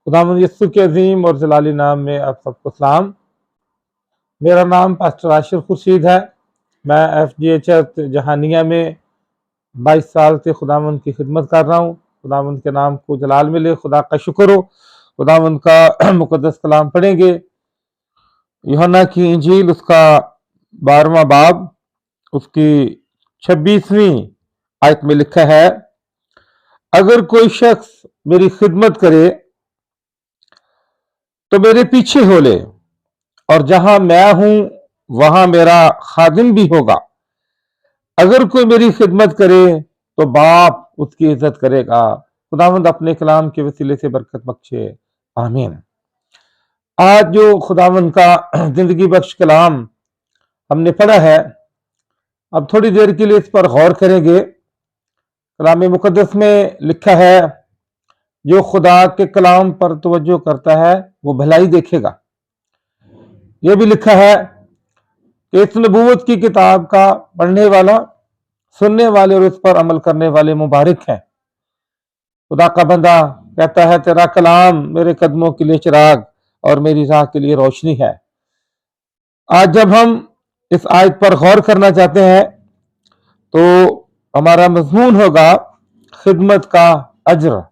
खुदावंद यस्सु के अजीम और जलाली नाम में आप सबको सलाम। मेरा नाम पास्टर आशिर खुर्शीद है। मैं FGH जहानिया में 22 साल से खुदावंद की खिदमत कर रहा हूँ। खुदावंद के नाम को जलाल मिले, खुदा का शुक्र हो। खुदावंद का मुकद्दस कलाम पढ़ेंगे। यूहन्ना की इंजील उसका 12वां बाब उसकी 26वीं आयत में लिखा है, अगर कोई शख्स मेरी खिदमत करे तो मेरे पीछे हो ले, और जहां मैं हूं वहां मेरा खादिम भी होगा। अगर कोई मेरी खिदमत करे तो बाप उसकी इज्जत करेगा। खुदावंद अपने कलाम के वसीले से बरकत बख्शे, आमीन। आज जो खुदावंद का जिंदगी बख्श कलाम हमने पढ़ा है, अब थोड़ी देर के लिए इस पर गौर करेंगे। कलाम मुकद्दस में लिखा है, जो खुदा के कलाम पर तवज्जो करता है वो भलाई देखेगा। यह भी लिखा है कि इस नबूवत की किताब का पढ़ने वाला, सुनने वाले और उस पर अमल करने वाले मुबारक हैं। खुदा का बंदा कहता है, तेरा कलाम मेरे कदमों के लिए चिराग और मेरी राह के लिए रोशनी है। आज जब हम इस आयत पर गौर करना चाहते हैं तो हमारा मजमून होगा खिदमत का अजर।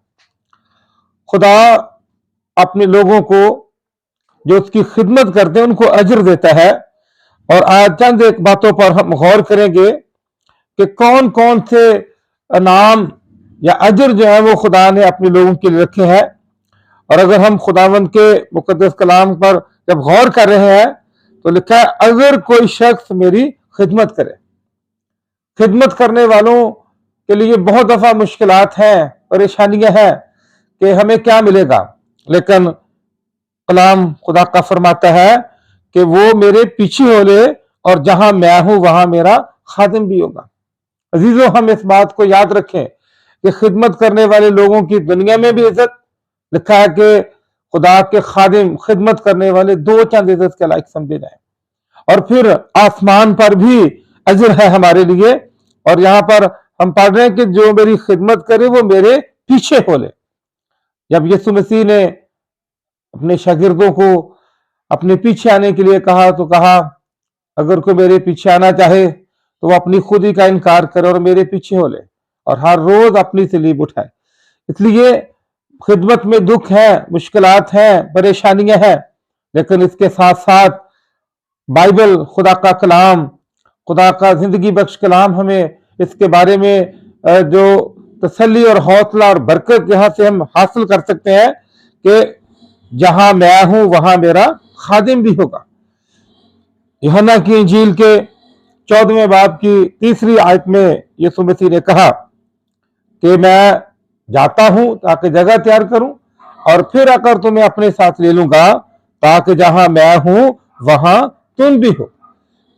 खुदा अपने लोगों को जो उसकी खिदमत करते हैं उनको अजर देता है। और आज चंद एक बातों पर हम गौर करेंगे कि कौन कौन से इनाम या अजर जो है वो खुदा ने अपने लोगों के लिए रखे हैं। और अगर हम खुदावंद के मुकद्दस कलाम पर जब गौर कर रहे हैं तो लिखा है, अगर कोई शख्स मेरी खिदमत करे। खिदमत करने वालों के लिए बहुत दफा मुश्किलात हैं, परेशानियां हैं कि हमें क्या मिलेगा, लेकिन कलाम खुदा का फरमाता है कि वो मेरे पीछे हो ले, और जहां मैं हूं वहां मेरा खादिम भी होगा। अजीजों, हम इस बात को याद रखें कि खिदमत करने वाले लोगों की दुनिया में भी इज्जत, लिखा है कि खुदा के खादिम, खिदमत करने वाले दो चंद इज्जत के लायक समझे जाए। और फिर आसमान पर भी अजर है हमारे लिए। और यहां पर हम पढ़ रहे हैं कि जो मेरी खिदमत करे वो मेरे पीछे हो ले। जब यीशु मसीह ने अपने शागिर्दों को अपने पीछे आने के लिए कहा तो कहा, अगर कोई मेरे पीछे आना चाहे तो वो अपनी खुद ही का इनकार करे और मेरे पीछे हो ले, और हर रोज अपनी सलीब उठाए। इसलिए खिदमत में दुख है, मुश्किलात हैं, परेशानियां हैं, लेकिन इसके साथ साथ बाइबल, खुदा का कलाम, खुदा का जिंदगी बख्श कलाम हमें इसके बारे में जो तसल्ली और हौसला और बरकत यहां से हम हासिल कर सकते हैं कि जहां मैं हूं वहां मेरा खादिम भी होगा। यूहन्ना की इंजील के 14वें बाब की 3री आयत में यीशु मसीह ने कहा कि मैं जाता हूं ताकि जगह तैयार करूं, और फिर आकर तुम्हें अपने साथ ले लूंगा ताकि जहां मैं हूं वहां तुम भी हो।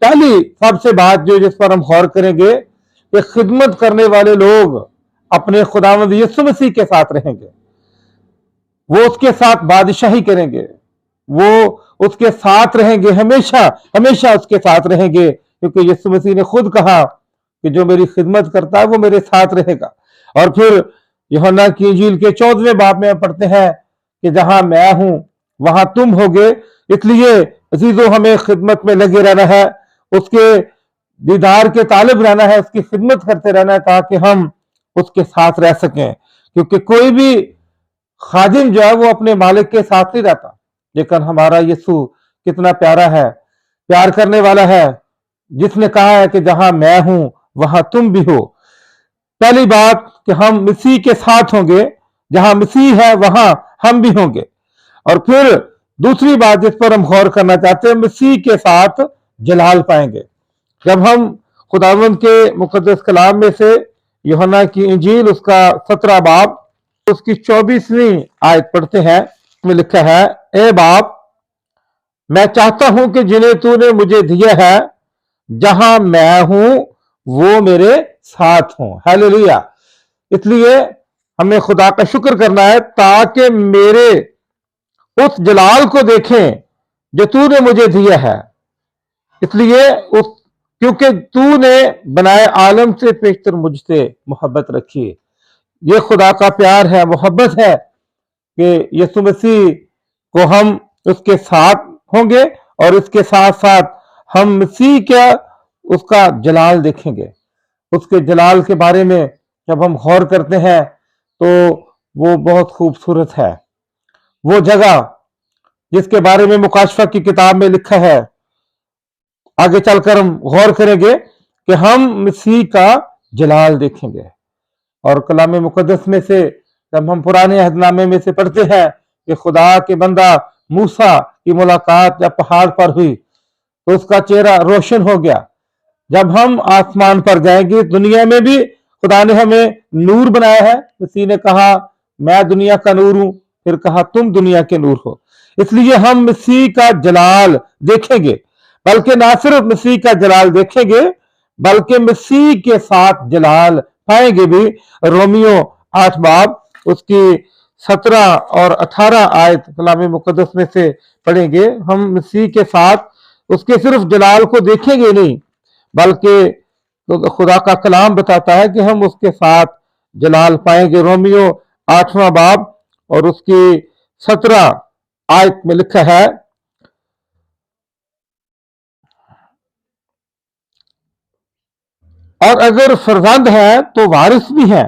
पहली सबसे बात जो जिस पर हम गौर करेंगे कि खिदमत करने वाले लोग अपने खुदावंद यीशु मसीह के साथ रहेंगे। वो उसके साथ बादशाही करेंगे, वो उसके साथ रहेंगे, हमेशा हमेशा उसके साथ रहेंगे, क्योंकि यीशु मसीह ने खुद कहा कि जो मेरी खिदमत करता है वो मेरे साथ रहेगा। और फिर यूहन्ना की इंजील के 14वें बाब में पढ़ते हैं कि जहां मैं हूं वहां तुम होगे। इसलिए अजीजों, हमें खिदमत में लगे रहना है, उसके दीदार के तालिब रहना है, उसकी खिदमत करते रहना है ताकि हम उसके साथ रह सकें। क्योंकि कोई भी खादिम जो है वो अपने मालिक के साथ नहीं रहता, लेकिन हमारा यीशु कितना प्यारा है, प्यार करने वाला है, जिसने कहा है कि जहां मैं हूं वहां तुम भी हो। पहली बात कि हम मसीह के साथ होंगे, जहां मसीह है वहां हम भी होंगे। और फिर दूसरी बात जिस पर हम गौर करना चाहते हैं, मसीह के साथ जलाल पाएंगे। जब हम खुदावंद के मुकद्दस कलाम में से यूहन्ना की इंजील उसका 17 बाब उसकी 24वीं आयत पढ़ते हैं, में लिखा है, ए बाप, मैं चाहता हूं कि जिन्हें तूने मुझे दिया है जहां मैं हूं वो मेरे साथ हों। हालेलुया। इसलिए हमें खुदा का शुक्र करना है ताकि मेरे उस जलाल को देखें जो तूने मुझे दिया है। इसलिए क्योंकि तूने बनाए आलम से पेशतर मुझसे मोहब्बत रखी है। ये खुदा का प्यार है, मोहब्बत है کہ यीशु मसीह को हम उसके साथ होंगे और इसके साथ साथ हम मसीह का उसका जलाल देखेंगे। उसके जलाल के बारे में जब हम गौर करते हैं तो वो बहुत खूबसूरत है। वो जगह जिसके बारे में मुकाशफा की किताब में लिखा है, आगे चलकर हम गौर करेंगे कि हम मसीह का जलाल देखेंगे। और कलाम मुकद्दस में से जब हम पुराने अहदनामे में से पढ़ते हैं कि खुदा के बंदा मूसा की मुलाकात जब पहाड़ पर हुई तो उसका चेहरा रोशन हो गया। जब हम आसमान पर जाएंगे, दुनिया में भी खुदा ने हमें नूर बनाया है। मसीह ने कहा मैं दुनिया का नूर हूं, फिर कहा तुम दुनिया के नूर हो। इसलिए हम मसीह का जलाल देखेंगे, बल्कि ना सिर्फ मसीह का जलाल देखेंगे बल्कि मसीह के साथ जलाल पाएंगे भी। रोमियो 8 बाब उसकी 17 और 18 आयत कलाम मुकद्दस में से पढ़ेंगे। हम मसीह के साथ उसके सिर्फ जलाल को देखेंगे नहीं, बल्कि तो खुदा का कलाम बताता है कि हम उसके साथ जलाल पाएंगे। रोमियो 8वां बाब और उसकी 17 आयत में लिखा है, और अगर फर्जंद है तो वारिस भी है,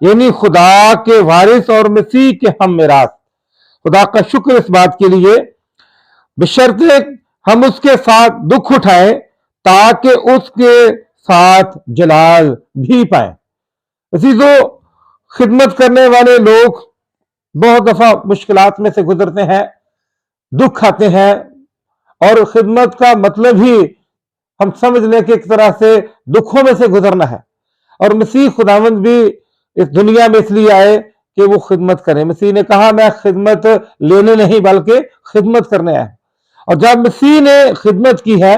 यानी खुदा के वारिस और मसीह के हम मिरास। खुदा का शुक्र इस बात के लिए, बशर्ते हम उसके साथ दुख उठाएं ताकि उसके साथ जलाल भी पाए। अजीजों, खिदमत करने वाले लोग बहुत दफा मुश्किलात में से गुजरते हैं, दुख आते हैं, और खिदमत का मतलब ही हम समझ लें कि एक तरह से दुखों में से गुजरना है। और मसीह खुदावंद भी इस दुनिया में इसलिए आए कि वो खिदमत करें। मसीह ने कहा मैं खिदमत लेने नहीं बल्कि खिदमत करने आया। और जब मसीह ने खिदमत की है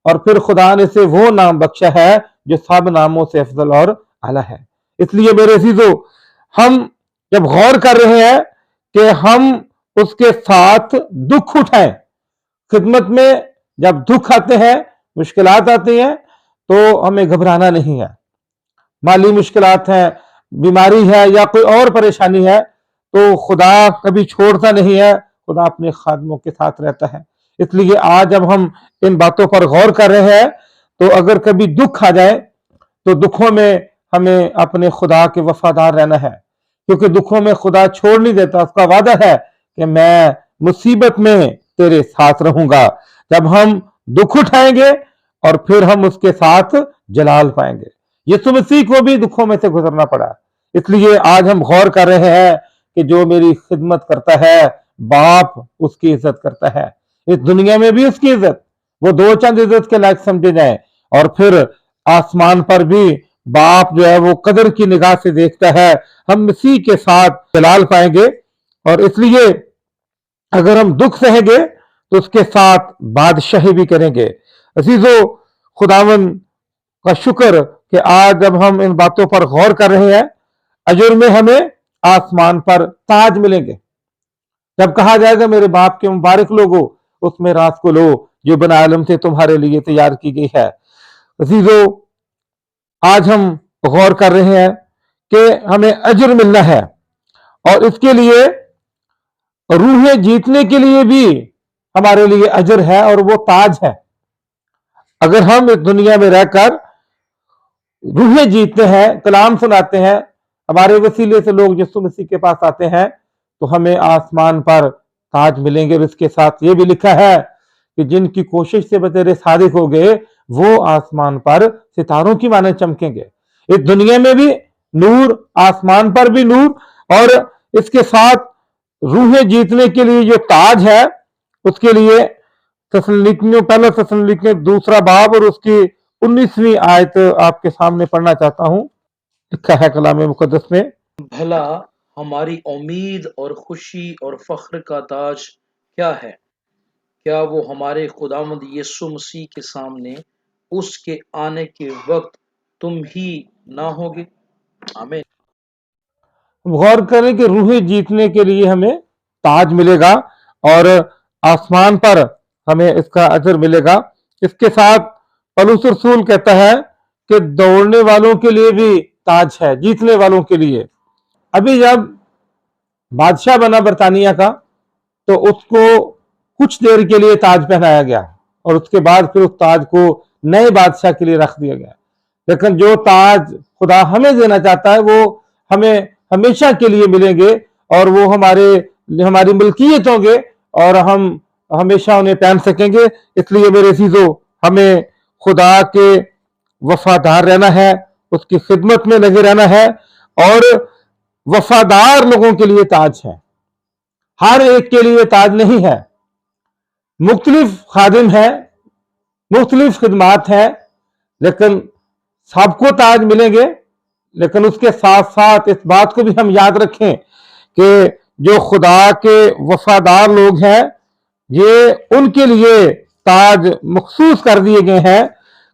और फिर खुदा ने से वो नाम बख्शा है जो सब नामों से अफजल और आला है। इसलिए मेरे अजीजों, हम जब गौर कर रहे हैं कि हम उसके साथ दुख उठाएं, खिदमत में जब दुख आते हैं, मुश्किलात आती हैं, तो हमें घबराना नहीं है। माली मुश्किलात हैं, बीमारी है या कोई और परेशानी है, तो खुदा कभी छोड़ता नहीं है, खुदा अपने खादमों के साथ रहता है। इसलिए आज जब हम इन बातों पर गौर कर रहे हैं तो अगर कभी दुख आ जाए तो दुखों में हमें अपने खुदा के वफादार रहना है, क्योंकि दुखों में खुदा छोड़ नहीं देता। उसका वादा है कि मैं मुसीबत में तेरे साथ रहूंगा। जब हम दुख उठाएंगे और फिर हम उसके साथ जलाल पाएंगे। यीशु मसीह को भी दुखों में से गुजरना पड़ा, इसलिए आज हम गौर कर रहे हैं कि जो मेरी खिदमत करता है बाप उसकी इज्जत करता है। इस दुनिया में भी उसकी इज्जत, वो दो चंद इज्जत के लायक समझे जाए, और फिर आसमान पर भी बाप जो है वो कदर की निगाह से देखता है। हम मसीह के साथ जलाल पाएंगे, और इसलिए अगर हम दुख सहेंगे तो उसके साथ बादशाही भी करेंगे। अजीजों, खुदावन का शुक्र कि आज जब हम इन बातों पर गौर कर रहे हैं, अजर में हमें आसमान पर ताज मिलेंगे। जब कहा जाएगा मेरे बाप के मुबारक लोगों उसमें रात को लो जो बना आलम से तुम्हारे लिए तैयार की गई है। अजीजों, आज हम गौर कर रहे हैं कि हमें अजर मिलना है, और इसके लिए रूहें जीतने के लिए भी हमारे लिए अजर है, और वो ताज है। अगर हम इस दुनिया में रहकर रूहें जीतते हैं, कलाम सुनाते हैं, हमारे वसीले से लोग यीशु मसीह के पास आते हैं, तो हमें आसमान पर ताज मिलेंगे। और इसके साथ ये भी लिखा है कि जिनकी कोशिश से बतेरे सादिक हो गए वो आसमान पर सितारों की माने चमकेंगे। इस दुनिया में भी नूर, आसमान पर भी नूर, और इसके साथ रूहें जीतने के लिए जो ताज है उसके लिए पहला तसल्लीकियों 2 बाब और उसकी 19वीं आयत आपके सामने पढ़ना चाहता हूं। लिखा है कलाम मुकद्दस में, भला हमारी उम्मीद और खुशी और फख्र का ताज क्या है? क्या वो हमारे खुदावंद यीशु मसीह के सामने उसके आने के वक्त तुम ही ना होगे? आमीन। गौर करें कि रूहें जीतने के लिए हमें ताज मिलेगा और आसमान पर हमें इसका अजर मिलेगा। इसके साथ पौलुस रसूल कहता है कि दौड़ने वालों के लिए भी ताज है, जीतने वालों के लिए। अभी जब बादशाह बना बरतानिया का, तो उसको कुछ देर के लिए ताज पहनाया गया और उसके बाद फिर उस ताज को नए बादशाह के लिए रख दिया गया। लेकिन जो ताज खुदा हमें देना चाहता है वो हमें हमेशा के लिए मिलेंगे और वो हमारी मिल्कियत होंगे और हम हमेशा उन्हें पहन सकेंगे। इसलिए मेरे अजीजों, हमें खुदा के वफादार रहना है, उसकी खिदमत में लगे रहना है। और वफादार लोगों के लिए ताज है, हर एक के लिए ताज नहीं है। मुख्तलिफ खादिम है, मुख्तलिफ खिदमात हैं, लेकिन सबको ताज मिलेंगे। लेकिन उसके साथ साथ इस बात को भी हम याद रखें कि जो खुदा के वफादार लोग हैं, ये उनके लिए ताज मखसूस कर दिए गए हैं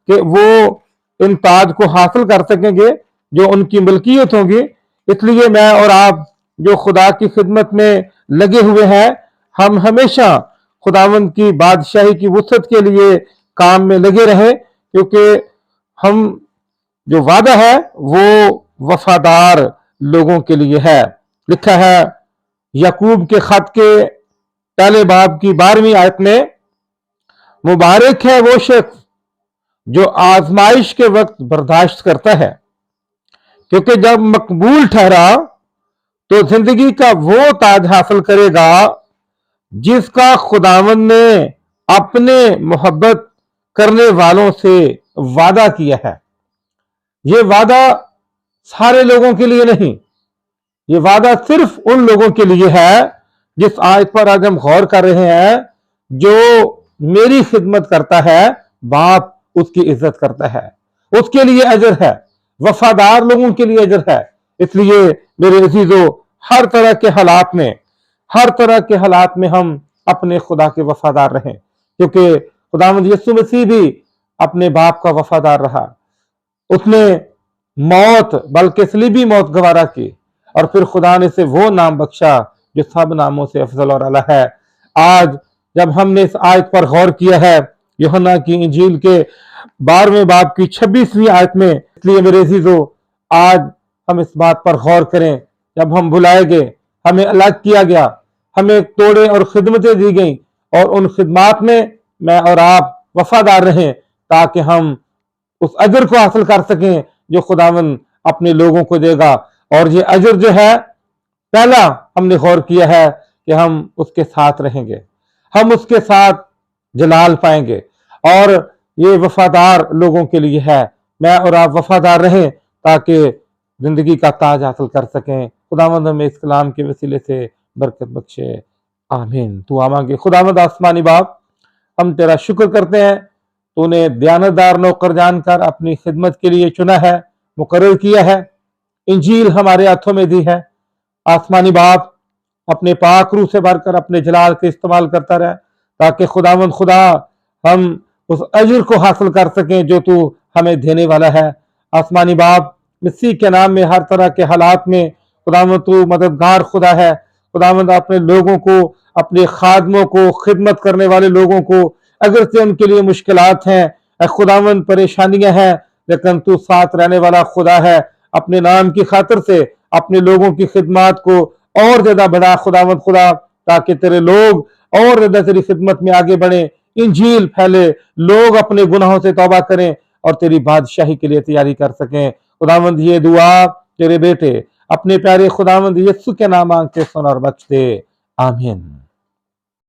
कि वो इन ताज को हासिल कर सकेंगे जो उनकी मिल्कियत होगी। इसलिए मैं और आप जो खुदा की खिदमत में लगे हुए हैं, हम हमेशा खुदावंद की बादशाही की वुसअत के लिए काम में लगे रहें, क्योंकि हम जो वादा है वो वफादार लोगों के लिए है। लिखा है याकूब के खत के पहले बाब की 12वीं आयत में, मुबारक है वो शख्स जो आजमाइश के वक्त बर्दाश्त करता है, क्योंकि जब मकबूल ठहरा तो जिंदगी का वो ताज हासिल करेगा जिसका खुदावंद ने अपने मोहब्बत करने वालों से वादा किया है। ये वादा सारे लोगों के लिए नहीं, ये वादा सिर्फ उन लोगों के लिए है जिस आयत पर आज हम गौर कर रहे हैं। जो मेरी खिदमत करता है, बाप उसकी इज्जत करता है, उसके लिए अजर है, वफादार लोगों के लिए अजर है। इसलिए मेरे अजीजों, हर तरह के हालात में हम अपने खुदा के वफादार रहें, क्योंकि खुदावंद यीशु मसीह भी अपने बाप का वफादार रहा। उसने मौत, बल्कि सलीबी मौत गवारा की, और फिर खुदा ने से वो नाम बख्शा जो सब नामों से अफजल और आला है। आज जब हमने इस आयत पर गौर किया है, यूहन्ना की इंजील के 12वें बाब की 26वीं आयत में, इसलिए मेरे अजीजों, आज हम इस बात पर गौर करें। जब हम बुलाए गए, हमें अलग किया गया, हमें तोड़े और खिदमतें दी गई, और उन खिदमात में मैं और आप वफादार रहें, ताकि हम उस अजर को हासिल कर सकें जो खुदावन अपने लोगों को देगा। और ये अजर जो है, पहला हमने गौर किया है कि हम उसके साथ रहेंगे, हम उसके साथ जलाल पाएंगे, और ये वफादार लोगों के लिए है। मैं और आप वफादार रहें ताकि जिंदगी का ताज हासिल कर सकें। खुदावंद हमें इस कलाम के वसीले से बरकत बख्शे, आमीन। दुआ मांगे। खुदावंद आसमानी बाप, हम तेरा शुक्र करते हैं, तूने दयानतदार नौकर जानकर अपनी खिदमत के लिए चुना है, मुकर्रर किया है, इंजील हमारे हाथों में दी है। आसमानी बाप, अपने पाक रूह से भरकर अपने जलाल के इस्तेमाल करता रहे, ताकि खुदावंद खुदा हम उस अजर को हासिल कर सकें जो तू हमें देने वाला है। आसमानी बाप, मसीह के नाम में हर तरह के हालात में खुदावंद तू मददगार खुदा है। खुदावंद अपने लोगों को, अपने खादमों को, खिदमत करने वाले लोगों को, अगर से उनके लिए मुश्किलात हैं, खुदावंद परेशानियां हैं, लेकिन तू साथ रहने वाला खुदा है। अपने नाम की खातिर से अपने लोगों की खिदमत को और ज्यादा बढ़ा खुदावंद खुदा, ताकि तेरे लोग और ज्यादा तेरी खिदमत में आगे बढ़े, इंजील फैले, लोग अपने गुनाहों से तौबा करें और तेरी बादशाही के लिए तैयारी कर सकें। खुदावंद ये दुआ तेरे बेटे अपने प्यारे खुदावंद यीशु के नाम मांगते सुन और बख्श दे, आमीन।